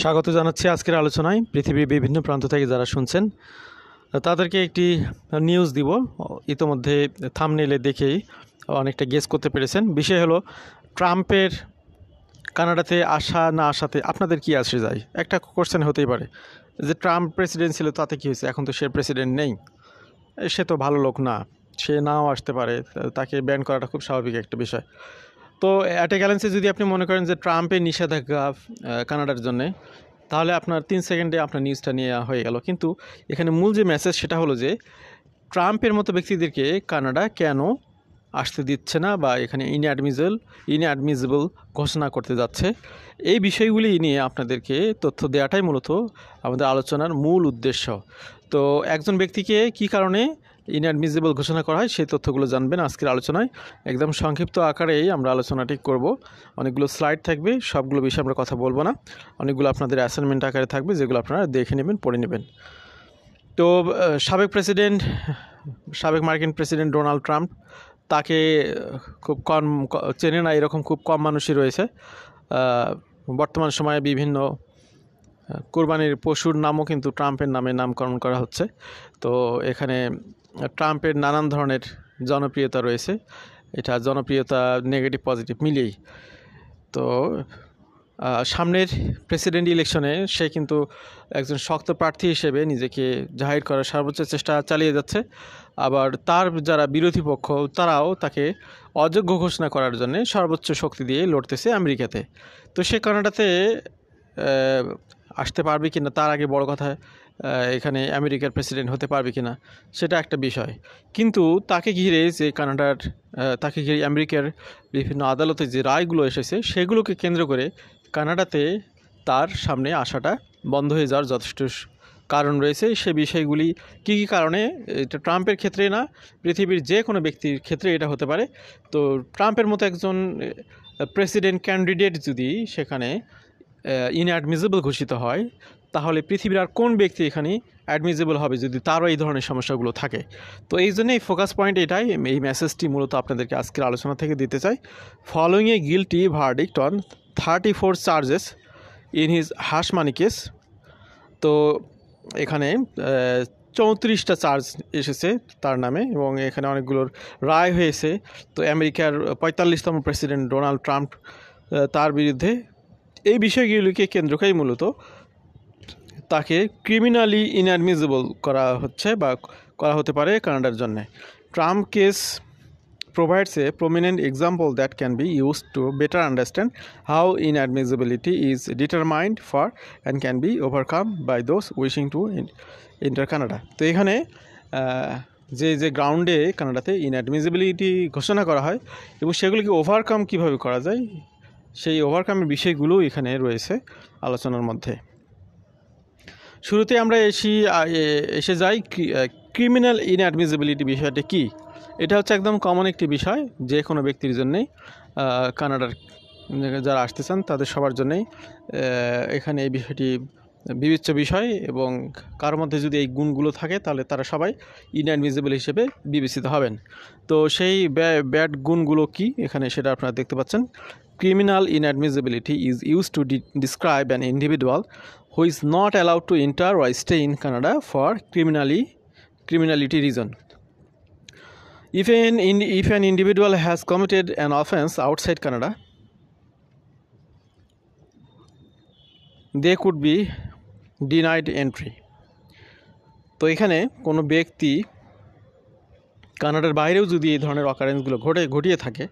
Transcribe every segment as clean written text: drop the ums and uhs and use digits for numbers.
স্বাগত জানাচ্ছি আজকের আলোচনায়। পৃথিবীর বিভিন্ন প্রান্ত থেকে যারা শুনছেন তাদেরকে একটি নিউজ দিব। ইতোমধ্যে থাম্বনেইলে দেখেই অনেকটা গেস করতে পেরেছেন। বিষয় হলো ট্রাম্পের কানাডাতে আসা না আসাতে আপনাদের কি আসে যায়। একটা কোশ্চেন হতেই পারে যে ট্রাম্প প্রেসিডেন্ট ছিল তাতে কী হয়েছে, এখন তো সে প্রেসিডেন্ট নেই, সে তো ভালো লোক না, সে নাও আসতে পারে, তাকে ব্যান করাটা খুব স্বাভাবিক একটা বিষয়। তো অ্যাট এ গ্যালেন্সে যদি আপনি মনে করেন যে ট্রাম্পের নিষেধাজ্ঞা কানাডার জন্যে, তাহলে আপনার 3 সেকেন্ডে আপনার নিউজটা নিয়ে হয়ে গেল। কিন্তু এখানে মূল যে মেসেজ সেটা হলো যে ট্রাম্পের মতো ব্যক্তিদেরকে কানাডা কেন আসতে দিচ্ছে না বা এখানে ইনঅ্যাডমিসেবল ঘোষণা করতে যাচ্ছে। এই বিষয়গুলি নিয়ে আপনাদেরকে তথ্য দেওয়াটাই মূলত আমাদের আলোচনার মূল উদ্দেশ্য। তো একজন ব্যক্তিকে কী কারণে ইনঅ্যাডমিসেবল ঘোষণা করা হয় সেই তথ্যগুলো জানবেন আজকের আলোচনায়। একদম সংক্ষিপ্ত আকারেই আমরা আলোচনাটি করব। অনেকগুলো স্লাইড থাকবে, সবগুলো বিষয়ে আমরা কথা বলবো না। অনেকগুলো আপনাদের অ্যাসাইনমেন্ট আকারে থাকবে, যেগুলো আপনারা দেখে নেবেন, পড়ে নেবেন। তো সাবেক মার্কিন প্রেসিডেন্ট ডোনাল্ড ট্রাম্প, তাকে খুব কম চেনে না এরকম খুব কম মানুষই রয়েছে। বর্তমান সময়ে বিভিন্ন কোরবানির পশুর নামও কিন্তু ট্রাম্পের নামে নামকরণ করা হচ্ছে। তো এখানে ট্রাম্পের নানান ধরনের জনপ্রিয়তা রয়েছে। এটা জনপ্রিয়তা নেগেটিভ পজিটিভ মিলিয়েই। তো সামনের প্রেসিডেন্ট ইলেকশনে সে কিন্তু একজন শক্ত প্রার্থী হিসেবে নিজেকে জাহির করার সর্বোচ্চ চেষ্টা চালিয়ে যাচ্ছে। আবার তার যারা বিরোধী পক্ষ তারাও তাকে অযোগ্য ঘোষণা করার জন্য সর্বোচ্চ শক্তি দিয়ে লড়তেছে আমেরিকাতে। তো সে কানাডাতে আসতে পারবে কিনা, তার আগে বড় কথা এখানে আমেরিকার প্রেসিডেন্ট হতে পারবে কিনা সেটা একটা বিষয়। কিন্তু তাকে ঘিরে যে তাকে ঘিরে আমেরিকার বিভিন্ন আদালতে যে রায়গুলো এসেছে সেগুলোকে কেন্দ্র করে কানাডাতে তার সামনে আসাটা বন্ধ হয়ে যাওয়ার যথেষ্ট কারণ রয়েছে। সে বিষয়গুলি কী কী কারণে, এটা ট্রাম্পের ক্ষেত্রে না, পৃথিবীর যে কোনো ব্যক্তির ক্ষেত্রে এটা হতে পারে। তো ট্রাম্পের মতো একজন প্রেসিডেন্ট ক্যান্ডিডেট যদি সেখানে ইনঅ্যাডমিসেবল ঘোষিত হয়, তাহলে পৃথিবীর আর কোন ব্যক্তি এখানে অ্যাডমিসেবল হবে যদি তারও এই ধরনের সমস্যাগুলো থাকে। তো এই জন্য এই ফোকাস পয়েন্ট এটাই, এই মেসেজটি মূলত আপনাদেরকে আজকের আলোচনা থেকে দিতে চাই। Following a guilty verdict on 34 charges in his hash money case. তো এখানে 34টা চার্জ এসেছে তার নামে এবং এখানে অনেকগুলোর রায় হয়েছে। তো আমেরিকার 45তম প্রেসিডেন্ট ডোনাল্ড ট্রাম্প, তার বিরুদ্ধে এই বিষয়গুলিকে কেন্দ্র করেই মূলত তাকে ক্রিমিনালি ইনঅ্যাডমিসেবল করা হচ্ছে বা করা হতে পারে কানাডার জন্য। Trump case provides a prominent example that can be used to better understand how inadmissibility is determined for and can be overcome by those wishing to enter Canada. তো এখানে যে গ্রাউন্ডে কানাডাতে ইনঅ্যাডমিসিবিলিটি ঘোষণা করা হয় এবং সেগুলিকে ওভারকাম কিভাবে করা যায়, সেই ওভারকামের বিষয়গুলো এখানে রয়েছে আলোচনার মধ্যে। শুরুতে আমরা এসে যাই ক্রিমিনাল ইনঅ্যাডমিসিবিলিটি বিষয়টা কী। এটা হচ্ছে একদম কমন একটি বিষয়, যে কোনো ব্যক্তির জন্যেই, কানাডার যারা আসতে চান তাদের সবার জন্যেই এখানে এই বিষয়টি বিবেচ্য বিষয় এবং কারোর মধ্যে যদি এই গুণগুলো থাকে তাহলে তারা সবাই ইনঅ্যাডমিসেবল হিসেবে বিবেচিত হবেন। তো সেই ব্যাড গুণগুলো কি এখানে সেটা আপনারা দেখতে পাচ্ছেন। Criminal ইনঅ্যাডমিসিবিলিটি is use to describe an individual who is not allowed to enter or stay in Canada for criminality reason. If an individual has committed an offense outside Canada, they could be denied entry. তো এখানে কোনো ব্যক্তি কানাডার বাইরেও যদি এই ধরনের অকারেন্সগুলো ঘটিয়ে থাকে,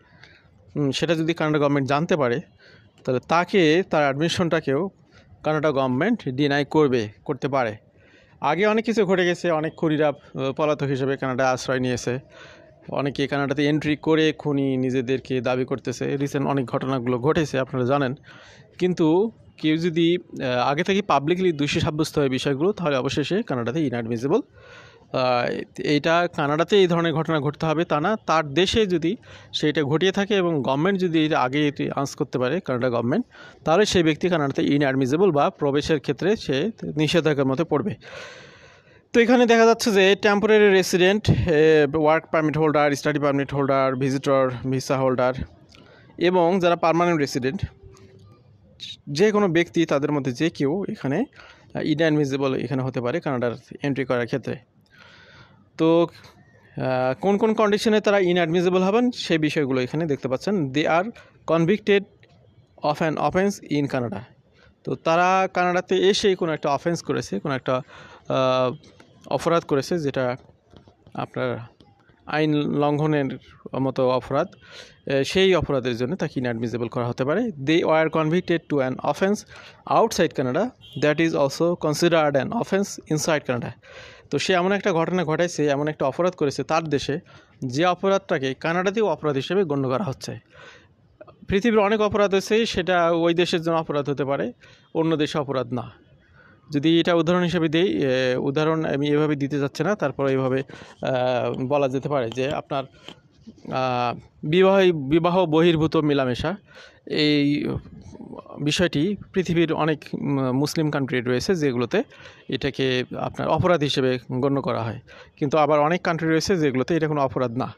সেটা যদি কানাডা গভর্নমেন্ট জানতে পারে, তাহলে তাকে তার অ্যাডমিশনটাকেও কানাডা গভর্নমেন্ট ডিনাই করতে পারে। আগে অনেক কিছু ঘটে গেছে, অনেক খুনিরা পলাতক হিসেবে কানাডায় আশ্রয় নিয়েছে, অনেকে কানাডাতে এন্ট্রি করে খুনি নিজেদেরকে দাবি করতেছে। রিসেন্ট অনেক ঘটনাগুলো ঘটেছে, আপনারা জানেন। কিন্তু কেউ যদি আগে থেকে পাবলিকলি দোষী সাব্যস্ত হয় বিষয়গুলো, তাহলে অবশেষে কানাডাতে ইনঅ্যাডমিসেবল। এইটা কানাডাতে এই ধরনের ঘটনা ঘটতে হবে তা না, তার দেশে যদি সেটা ঘটিয়ে থাকে এবং গভর্নমেন্ট যদি আগে এটি আঁচ করতে পারে কানাডা গভর্নমেন্ট, তাহলে সেই ব্যক্তি কানাডাতে ইনঅ্যাডমিসেবল বা প্রবেশের ক্ষেত্রে সে নিষেধাজ্ঞার মধ্যে পড়বে। তো এখানে দেখা যাচ্ছে যে temporary resident, work permit holder, study permit holder, visitor visa holder এবং যারা পার্মানেন্ট রেসিডেন্ট, যে কোনো ব্যক্তি, তাদের মধ্যে যে কেউ এখানে ইনঅ্যাডমিসেবল এখানে হতে পারে কানাডার এন্ট্রি করার ক্ষেত্রে। তো কোন কোন কন্ডিশনে তারা ইনঅ্যাডমিসেবল হবেন সেই বিষয়গুলো এখানে দেখতে পাচ্ছেন। They are convicted of an offence in Canada. তো তারা কানাডাতে এসে কোনো একটা অফেন্স করেছে, কোনো একটা অপরাধ করেছে যেটা আপনার আইন লঙ্ঘনের মতো অপরাধ, সেই অপরাধের জন্য তাকে ইনঅ্যাডমিসেবল করা হতে পারে। They were convicted to an offence outside Canada that is also considered an offence inside Canada. তো সে এমন একটা ঘটনা ঘটাইছে, এমন একটা অপরাধ করেছে তার দেশে, যে অপরাধটাকে কানাডাতেও অপরাধ হিসেবে গণ্য করা হচ্ছে। পৃথিবীর অনেক অপরাধ আছে, সেটা ওই দেশের জন্য অপরাধ হতে পারে, অন্য দেশে অপরাধ না। যদি এটা উদাহরণ হিসেবে দিই, উদাহরণ আমি এভাবে দিতে যাচ্ছি না, তারপর এইভাবে বলা যেতে পারে যে আপনার বিবাহ বহির্ভূত মেলামেশা, এই বিষয়টি পৃথিবীর অনেক মুসলিম কান্ট্রি রয়েছে যেগুলোতে এটাকে আপনার অপরাধ হিসেবে গণ্য করা হয়, কিন্তু আবার অনেক কান্ট্রি রয়েছে যেগুলোতে এটা কোনো অপরাধ না,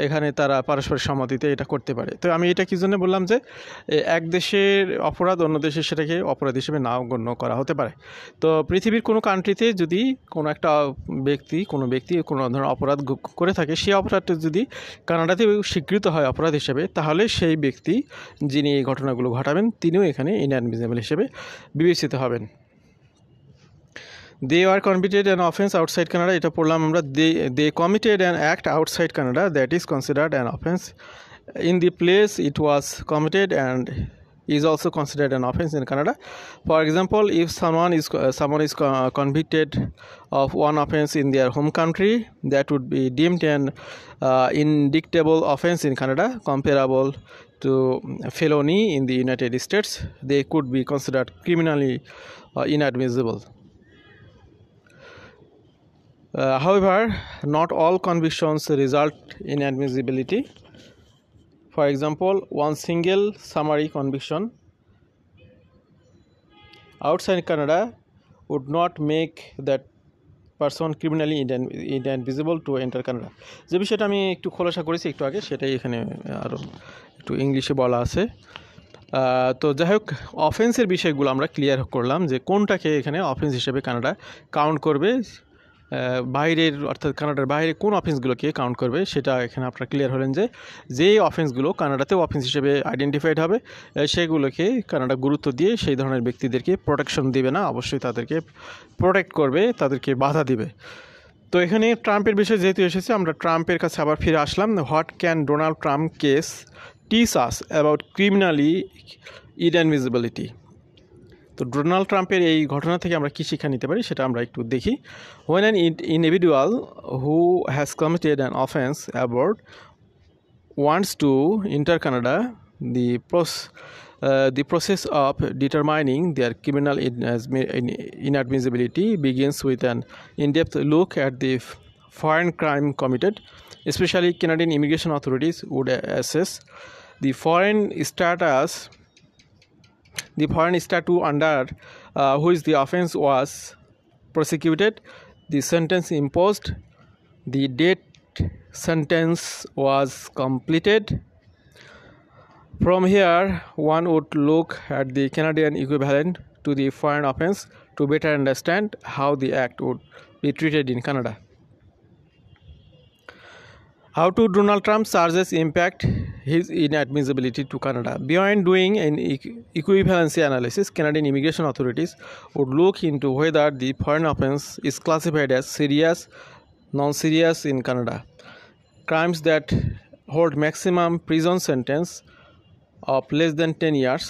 এখানে তারা পারস্পরিক সম্মতিতে এটা করতে পারে। তো আমি এটা কি জন্য বললাম যে এক দেশের অপরাধ অন্য দেশে সেটাকে অপরাধ হিসেবে নাও গণ্য করা হতে পারে। তো পৃথিবীর কোনো কান্ট্রিতে যদি কোনো একটা ব্যক্তি কোনো ধরনের অপরাধ করে থাকে, সেই অপরাধটা যদি কানাডাতে স্বীকৃত হয় অপরাধ হিসেবে, তাহলে সেই ব্যক্তি যিনি এই ঘটনাগুলো ঘটাবেন তিনিও এখানে ইনঅ্যাডমিসেবল হিসেবে বিবেচিত হবেন। They were committed an offense outside Canada, এটা পড়লাম আমরা। They committed an act outside Canada that is considered an offense in the place it was committed and is also considered an offense in Canada. For example, if someone is convicted of one offense in their home country, that would be deemed an indictable offense in Canada comparable to felony in the United States. They could be considered criminally inadmissible. However, not all convictions result in admissibility. For example, one single summary conviction outside Canada would not make that person criminally inadmissible to enter Canada. যে বিষয়টা আমি একটু খোলাসা করেছি একটু আগে, সেটাই এখানে আরও একটু ইংলিশে বলা আছে। তো যাই হোক, অফেন্সের বিষয়গুলো আমরা ক্লিয়ার করলাম যে কোনটাকে এখানে অফেন্স হিসেবে কানাডা কাউন্ট করবে, বাইরের অর্থাৎ কানাডার বাইরে কোন অফেন্সগুলোকে কাউন্ট করবে সেটা এখানে আপনারা ক্লিয়ার হলেন যে যেই অফেন্সগুলো কানাডাতেও অফেন্স হিসেবে আইডেন্টিফাইড হবে সেগুলোকে কানাডা গুরুত্ব দিয়ে সেই ধরনের ব্যক্তিদেরকে প্রোটেকশন দিবে না, অবশ্যই তাদেরকে প্রোটেক্ট করবে, তাদেরকে বাধা দিবে। তো এখানে ট্রাম্পের বিষয় যেহেতু এসেছে, আমরা ট্রাম্পের কাছে আবার ফিরে আসলাম। What can Donald Trump case teach us about criminally inadmissibility. তো ডোনাল্ড ট্রাম্পের এই ঘটনা থেকে আমরা কী শিক্ষা নিতে পারি সেটা আমরা একটু দেখি। When an individual who has committed an offense abroad wants to enter Canada, the process of determining their criminal inadmissibility begins with an in-depth look at the foreign crime committed. Especially Canadian immigration authorities would assess the foreign status under which the offense was prosecuted, the sentence imposed, the date sentence was completed. From here, one would look at the Canadian equivalent to the foreign offense to better understand how the act would be treated in Canada. How do Donald Trump's charges impact his inadmissibility to Canada? Beyond doing an equivalency analysis, Canadian immigration authorities would look into whether the foreign offense is classified as serious, non-serious in Canada. Crimes that hold maximum prison sentence of less than 10 years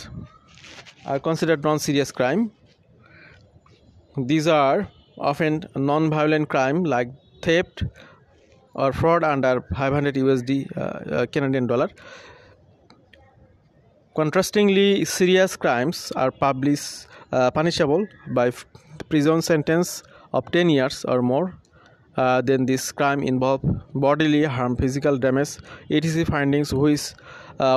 are considered non-serious crime. These are often non-violent crime like theft or fraud under 500 USD Canadian dollar. Contrastingly, serious crimes are punishable by prison sentence of 10 years or more. Then this crime involve bodily harm, physical damage, etc. Findings which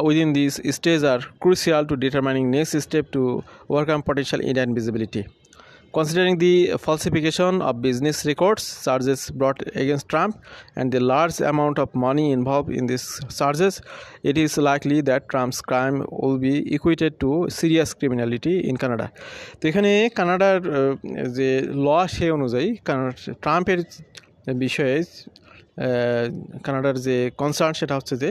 within these stages are crucial to determining next step to overcome potential inadmissibility. Considering the falsification of business records charges brought against Trump and the large amount of money involved in these charges, it is likely that Trump's crime will be equated to serious criminality in Canada. তো এখানে কানাডার যে ল সেই অনুযায়ী ট্রাম্পের বিষয়ে কানাডার যে কনসার্ন সেটা হচ্ছে যে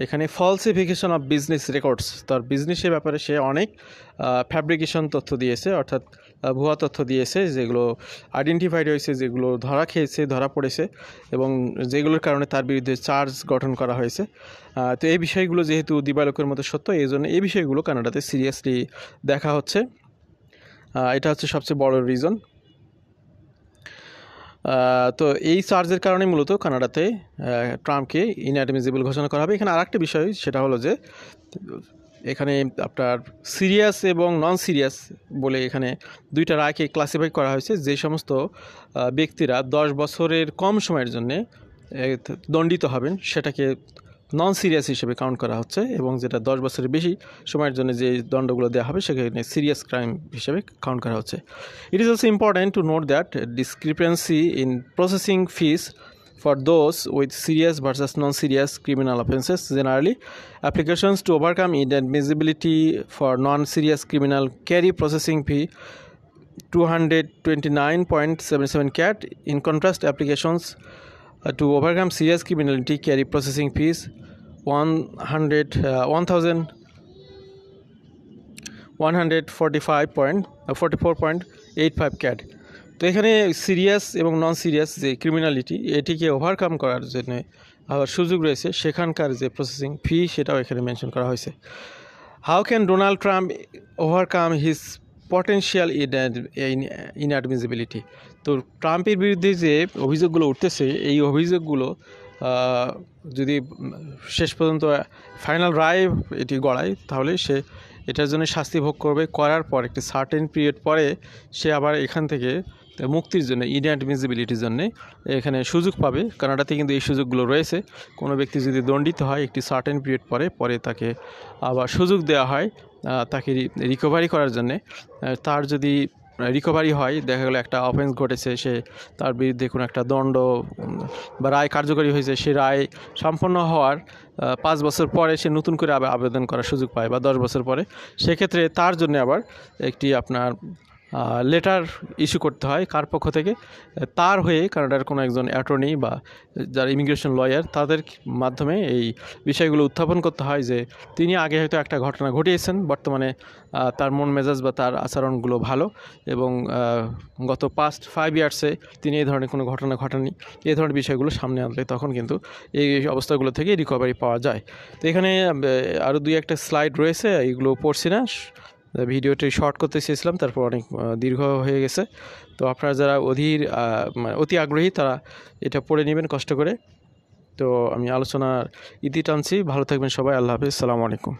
এখানে ফলসিফিকেশন অফ বিজনেস রেকর্ডস, তার বিজনেসের ব্যাপারে সে অনেক ফ্যাব্রিকেশন তথ্য দিয়েছে, অর্থাৎ ভুয়া তথ্য দিয়েছে, যেগুলো আইডেন্টিফাইড হয়েছে, যেগুলো ধরা খেয়েছে, ধরা পড়েছে এবং যেগুলোর কারণে তার বিরুদ্ধে চার্জ গঠন করা হয়েছে। তো এই বিষয়গুলো যেহেতু দিবালোকের মতো সত্য, এই জন্য এই বিষয়গুলো কানাডাতে সিরিয়াসলি দেখা হচ্ছে। এটা হচ্ছে সবচেয়ে বড় রিজন। তো এই চার্জের কারণে মূলত কানাডাতে ট্রাম্পকে ইনঅ্যাডমিসিবল ঘোষণা করা হবে। এখানে আরেকটা বিষয় সেটা হলো যে এখানে আপনার সিরিয়াস এবং নন সিরিয়াস বলে এখানে দুইটা রায়কে ক্লাসিফাই করা হয়েছে। যে সমস্ত ব্যক্তিরা 10 বছরের কম সময়ের জন্যে দণ্ডিত হবেন সেটাকে নন সিরিয়াস হিসেবে কাউন্ট করা হচ্ছে, এবং যেটা 10 বছরের বেশি সময়ের জন্য যে দণ্ডগুলো দেওয়া হবে সেখানে সিরিয়াস ক্রাইম হিসেবে কাউন্ট করা হচ্ছে। It is also important to note that discrepancy in processing fees for those with serious versus non-serious criminal offences. Generally, applications to overcome inadmissibility for non-serious criminal carry processing fee 229.77 CAD. In contrast, applications to overcome serious criminality carry processing fees 1,145.44.85 CAD. তো এখানে serious এবং নন serious যে criminality এটিকে overcome করার জন্য আবার সুযোগ রয়েছে, সেখানকার যে প্রসেসিং ফি সেটাও এখানে মেনশন করা হয়েছে। How can Donald Trump overcome his potential ইনঅ্যাডমিসিবিলিটি? তো ট্রাম্পের বিরুদ্ধে যে অভিযোগগুলো উঠতেছে, এই অভিযোগগুলো যদি শেষ পর্যন্ত ফাইনাল রায় এটি গড়ায়, তাহলে সে এটার জন্য শাস্তি ভোগ করবে। করার পর একটি সার্টেন পিরিয়ড পরে সে আবার এখান থেকে মুক্তির জন্য ইনঅ্যাডমিসিবিলিটির জন্য এখানে সুযোগ পাবে। কানাডাতে কিন্তু এই সুযোগগুলো রয়েছে। কোনো ব্যক্তি যদি দণ্ডিত হয় একটি সার্টেন পিরিয়ড পরে তাকে আবার সুযোগ দেওয়া হয় তাকে রিকভারি করার জন্যে। তার যদি রিকভারি হয়, দেখা গেলো একটা অফেন্স ঘটেছে, সে তার বিরুদ্ধে কোনো একটা দণ্ড বা রায় কার্যকরী হয়েছে, সে রায় সম্পন্ন হওয়ার 5 বছর পরে সে নতুন করে আবার আবেদন করার সুযোগ পায়, বা 10 বছর পরে, সেক্ষেত্রে তার জন্য আবার একটি আপনার লেটার ইস্যু করতে হয় কার পক্ষ থেকে, তার হয়ে কানাডার কোনো একজন অ্যাটর্নি বা যারা ইমিগ্রেশন লয়ার, তাদের মাধ্যমে এই বিষয়গুলো উত্থাপন করতে হয় যে তিনি আগে হয়তো একটা ঘটনা ঘটিয়েছেন, বর্তমানে তার মন মেজাজ বা তার আচরণগুলো ভালো, এবং গত পাস্ট 5 ইয়ার্সে তিনি এই ধরনের কোনো ঘটনা ঘটাননি। এই ধরনের বিষয়গুলো সামনে আনলে তখন কিন্তু এই অবস্থাগুলো থেকে রিকভারি পাওয়া যায়। তো এখানে আরও 2-1টা স্লাইড রয়েছে, এইগুলো পড়ছি না, ভিডিওটি শর্ট করতে চেয়েছিলাম, তারপর অনেক দীর্ঘ হয়ে গেছে। তো আপনারা যারা অতি আগ্রহী তারা এটা পড়ে নেবেন কষ্ট করে। তো আমি আলোচনার ইতি টানছি। ভালো থাকবেন সবাই। আল্লাহ হাফিজ। আসসালামু আলাইকুম।